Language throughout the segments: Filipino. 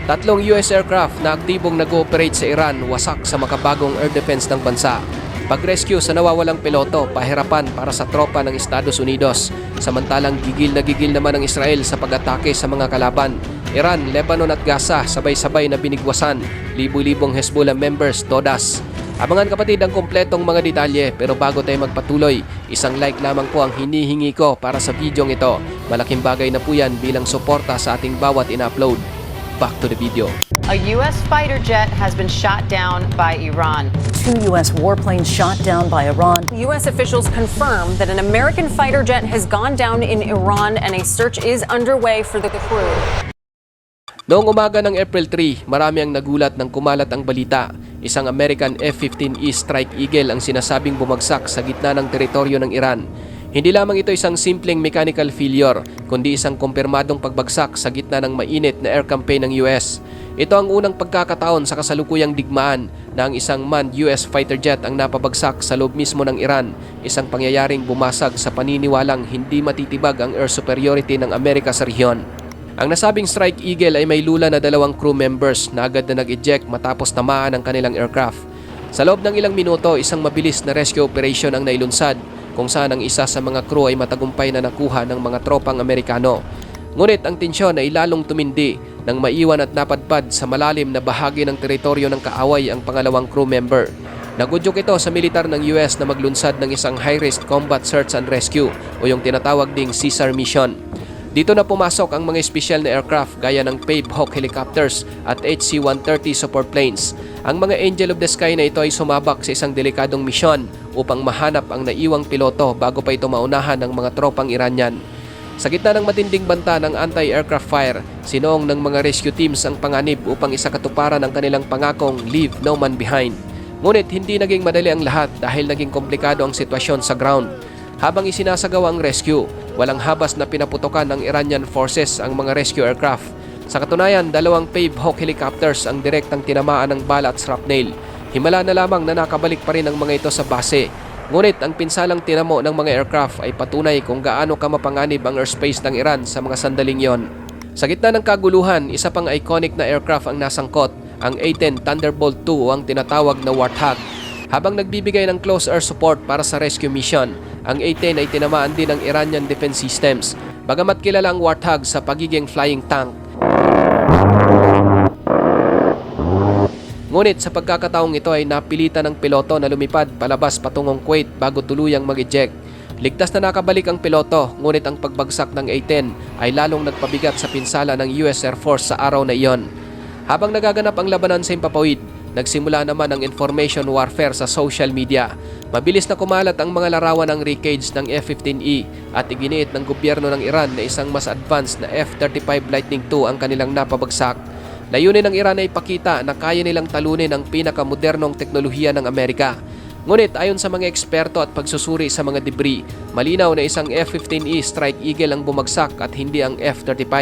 Tatlong US aircraft na aktibong nag-ooperate sa Iran wasak sa makabagong air defense ng bansa. Pag-rescue sa nawawalang piloto, pahirapan para sa tropa ng Estados Unidos. Samantalang gigil na gigil naman ang Israel sa pag-atake sa mga kalaban. Iran, Lebanon at Gaza sabay-sabay na binigwasan. Libu-libong Hezbollah members, todas. Abangan kapatid ang kompletong mga detalye, pero bago tayo magpatuloy, isang like lamang po ang hinihingi ko para sa videong ito. Malaking bagay na po yan bilang suporta sa ating bawat in-upload. Back to the video. A U.S. fighter jet has been shot down by Iran. 2 U.S. warplanes shot down by Iran. U.S. officials confirm that an American fighter jet has gone down in Iran and a search is underway for the crew. Noong umaga ng April 3, marami ang nagulat nang kumalat ang balita. Isang American F-15E Strike Eagle ang sinasabing bumagsak sa gitna ng teritoryo ng Iran. Hindi lamang ito isang simpleng mechanical failure, kundi isang kumpirmadong pagbagsak sa gitna ng mainit na air campaign ng US. Ito ang unang pagkakataon sa kasalukuyang digmaan na ang isang manned US fighter jet ang napabagsak sa loob mismo ng Iran, isang pangyayaring bumasag sa paniniwalang hindi matitibag ang air superiority ng Amerika sa rehiyon. Ang nasabing Strike Eagle ay may lula na 2 crew members na agad na nag-eject matapos tamaan ang kanilang aircraft. Sa loob ng ilang minuto, isang mabilis na rescue operation ang nailunsad, kung saan ang isa sa mga crew ay matagumpay na nakuha ng mga tropang Amerikano. Ngunit ang tensyon ay lalong tumindi nang maiwan at napadpad sa malalim na bahagi ng teritoryo ng kaaway ang pangalawang crew member. Nagudyok ito sa militar ng US na maglunsad ng isang high-risk combat search and rescue o yung tinatawag ding CSAR mission. Dito na pumasok ang mga espesyal na aircraft gaya ng Pave Hawk helicopters at HC-130 support planes. Ang mga Angel of the Sky na ito ay sumabak sa isang delikadong misyon upang mahanap ang naiwang piloto bago pa ito maunahan ng mga tropang Iranian. Sa gitna ng matinding banta ng anti-aircraft fire, sinuong ng mga rescue teams ang panganib upang isakatuparan ang kanilang pangakong leave no man behind. Ngunit hindi naging madali ang lahat dahil naging komplikado ang sitwasyon sa ground. Habang isinasagawa ang rescue, walang habas na pinaputokan ng Iranian forces ang mga rescue aircraft. Sa katunayan, 2 Pave Hawk helicopters ang direktang tinamaan ng bala at shrapnel. Himala na lamang na nakabalik pa rin ang mga ito sa base. Ngunit ang pinsalang tinamo ng mga aircraft ay patunay kung gaano kamapanganib ang airspace ng Iran sa mga sandaling yon. Sa gitna ng kaguluhan, isa pang iconic na aircraft ang nasangkot, ang A-10 Thunderbolt II o ang tinatawag na Warthog. Habang nagbibigay ng close air support para sa rescue mission, ang A-10 ay tinamaan din ng Iranian defense systems, bagamat kilala ang Warthog sa pagiging flying tank. Ngunit sa pagkakataong ito ay napilitan ng piloto na lumipad palabas patungong Kuwait bago tuluyang mag-eject. Ligtas na nakabalik ang piloto, ngunit ang pagbagsak ng A-10 ay lalong nagpabigat sa pinsala ng US Air Force sa araw na iyon. Habang nagaganap ang labanan sa Himpapawid, nagsimula naman ang information warfare sa social media. Mabilis na kumalat ang mga larawan ng wreckage ng F-15E at iginiit ng gobyerno ng Iran na isang mas advanced na F-35 Lightning II ang kanilang napabagsak. Layunin ng Iran ay ipakita na kaya nilang talunin ang pinakamodernong teknolohiya ng Amerika. Ngunit ayon sa mga eksperto at pagsusuri sa mga debris, malinaw na isang F-15E Strike Eagle ang bumagsak at hindi ang F-35.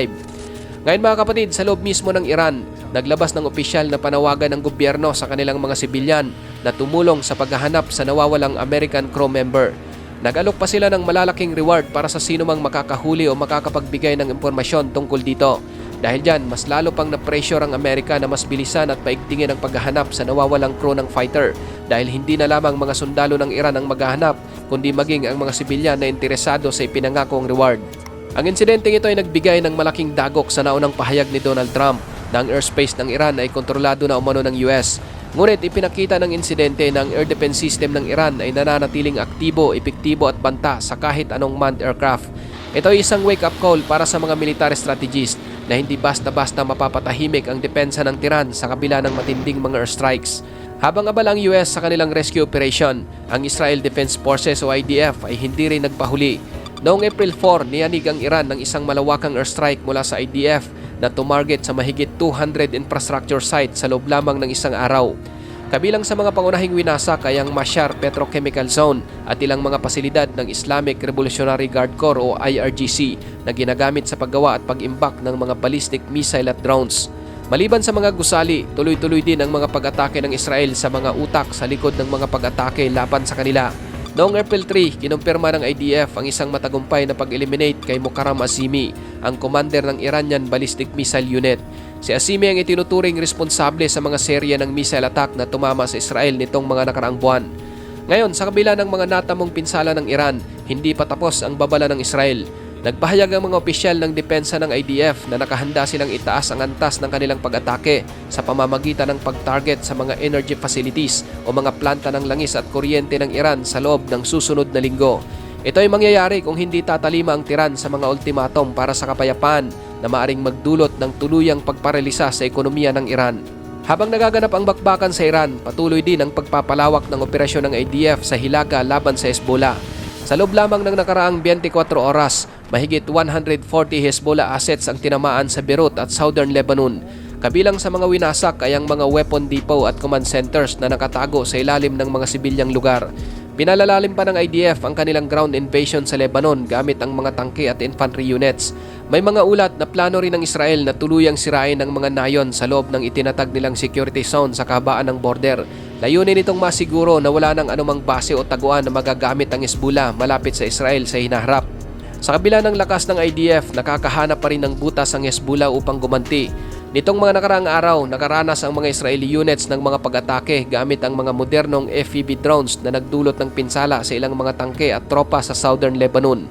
Ngayon mga kapatid, sa loob mismo ng Iran, naglabas ng opisyal na panawagan ng gobyerno sa kanilang mga sibilyan na tumulong sa paghahanap sa nawawalang American crew member. Nag-alok pa sila ng malalaking reward para sa sinumang makakahuli o makakapagbigay ng impormasyon tungkol dito. Dahil dyan, mas lalo pang na-pressure ang Amerika na mas bilisan at paigtingin ang paghahanap sa nawawalang crew ng fighter dahil hindi na lamang mga sundalo ng Iran ang maghahanap, kundi maging ang mga sibilyan na interesado sa ipinangakong reward. Ang insidenteng ito ay nagbigay ng malaking dagok sa naunang pahayag ni Donald Trump na ang airspace ng Iran ay kontrolado na umano ng US. Ngunit ipinakita ng insidente na ang air defense system ng Iran ay nananatiling aktibo, epektibo at banta sa kahit anong manned aircraft. Ito ay isang wake-up call para sa mga military strategist na hindi basta-basta mapapatahimik ang depensa ng Tehran sa kabila ng matinding mga airstrikes. Habang abala ang US sa kanilang rescue operation, ang Israel Defense Forces o IDF ay hindi rin nagpahuli. Noong April 4, niyanig ang Iran ng isang malawakang airstrike mula sa IDF na tumarget sa mahigit 200 infrastructure sites sa loob lamang ng isang araw. Kabilang sa mga pangunahing winasak ay ang Mashhar Petrochemical Zone at ilang mga pasilidad ng Islamic Revolutionary Guard Corps o IRGC na ginagamit sa paggawa at pag-imbak ng mga ballistic missile at drones. Maliban sa mga gusali, tuloy-tuloy din ang mga pag-atake ng Israel sa mga utak sa likod ng mga pag-atake laban sa kanila. Noong April 3, kinumpirma ng IDF ang isang matagumpay na pag-eliminate kay Mukarram Azimi, ang commander ng Iranian Ballistic Missile Unit. Si Azimi ang itinuturing responsable sa mga serye ng missile attack na tumama sa Israel nitong mga nakaraang buwan. Ngayon, sa kabila ng mga natamong pinsala ng Iran, hindi pa tapos ang babala ng Israel. Nagpahayag ang mga opisyal ng depensa ng IDF na nakahanda silang itaas ang antas ng kanilang pag-atake sa pamamagitan ng pag-target sa mga energy facilities o mga planta ng langis at kuryente ng Iran sa loob ng susunod na linggo. Ito ay mangyayari kung hindi tatalima ang Tehran sa mga ultimatum para sa kapayapaan na maaring magdulot ng tuluyang pagparalisa sa ekonomiya ng Iran. Habang nagaganap ang bakbakan sa Iran, patuloy din ang pagpapalawak ng operasyon ng IDF sa Hilaga laban sa Hezbollah. Sa loob lamang ng nakaraang 24 oras, mahigit 140 Hezbollah assets ang tinamaan sa Beirut at Southern Lebanon. Kabilang sa mga winasak ay ang mga weapon depot at command centers na nakatago sa ilalim ng mga sibilyang lugar. Pinalalalim pa ng IDF ang kanilang ground invasion sa Lebanon gamit ang mga tangke at infantry units. May mga ulat na plano rin ng Israel na tuluyang sirain ang mga nayon sa loob ng itinatag nilang security zone sa kahabaan ng border. Layunin nitong masiguro na wala nang anumang base o taguan na magagamit ang Hezbollah malapit sa Israel sa hinaharap. Sa kabila ng lakas ng IDF, nakakahanap pa rin ng butas ang Hezbollah upang gumanti. Nitong mga nakaraang araw, nakaranas ang mga Israeli units ng mga pag-atake gamit ang mga modernong FPV drones na nagdulot ng pinsala sa ilang mga tangke at tropa sa Southern Lebanon.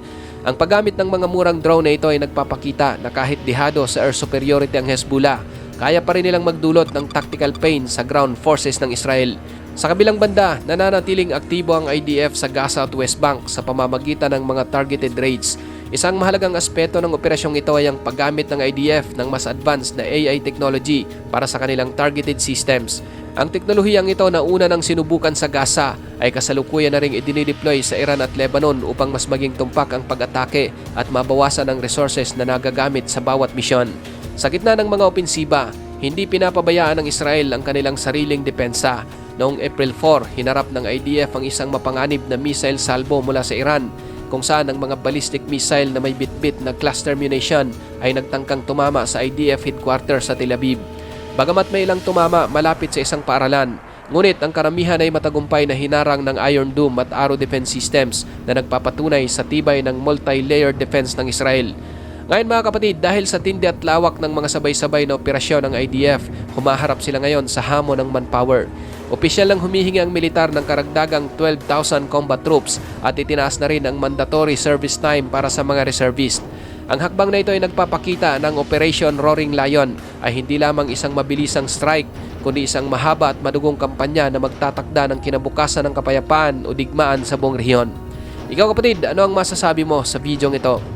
Ang paggamit ng mga murang drone na ito ay nagpapakita na kahit dihado sa air superiority ang Hezbollah, kaya pa rin nilang magdulot ng tactical pain sa ground forces ng Israel. Sa kabilang banda, nananatiling aktibo ang IDF sa Gaza at West Bank sa pamamagitan ng mga targeted raids. Isang mahalagang aspeto ng operasyong ito ay ang paggamit ng IDF ng mas advanced na AI technology para sa kanilang targeted systems. Ang teknolohiyang ito na una nang sinubukan sa Gaza ay kasalukuyan na ring idinideploy sa Iran at Lebanon upang mas maging tumpak ang pag-atake at mabawasan ang resources na nagagamit sa bawat misyon. Sa gitna ng mga opensiba, hindi pinapabayaan ng Israel ang kanilang sariling depensa. Noong April 4, hinarap ng IDF ang isang mapanganib na missile salvo mula sa Iran, kung saan ang mga ballistic missile na may bitbit na cluster munition ay nagtangkang tumama sa IDF headquarters sa Tel Aviv. Bagamat may ilang tumama malapit sa isang paaralan, ngunit ang karamihan ay matagumpay na hinarang ng Iron Dome at Arrow defense systems na nagpapatunay sa tibay ng multi-layered defense ng Israel. Ngayon mga kapatid, dahil sa tindi at lawak ng mga sabay-sabay na operasyon ng IDF, humaharap sila ngayon sa hamon ng manpower. Opisyal lang humihingi ang militar ng karagdagang 12,000 combat troops at itinaas na rin ang mandatory service time para sa mga reservist. Ang hakbang na ito ay nagpapakita ng Operation Roaring Lion ay hindi lamang isang mabilisang strike, kundi isang mahaba at madugong kampanya na magtatakda ng kinabukasan ng kapayapaan o digmaan sa buong rehiyon. Ikaw kapatid, ano ang masasabi mo sa bidyong ito?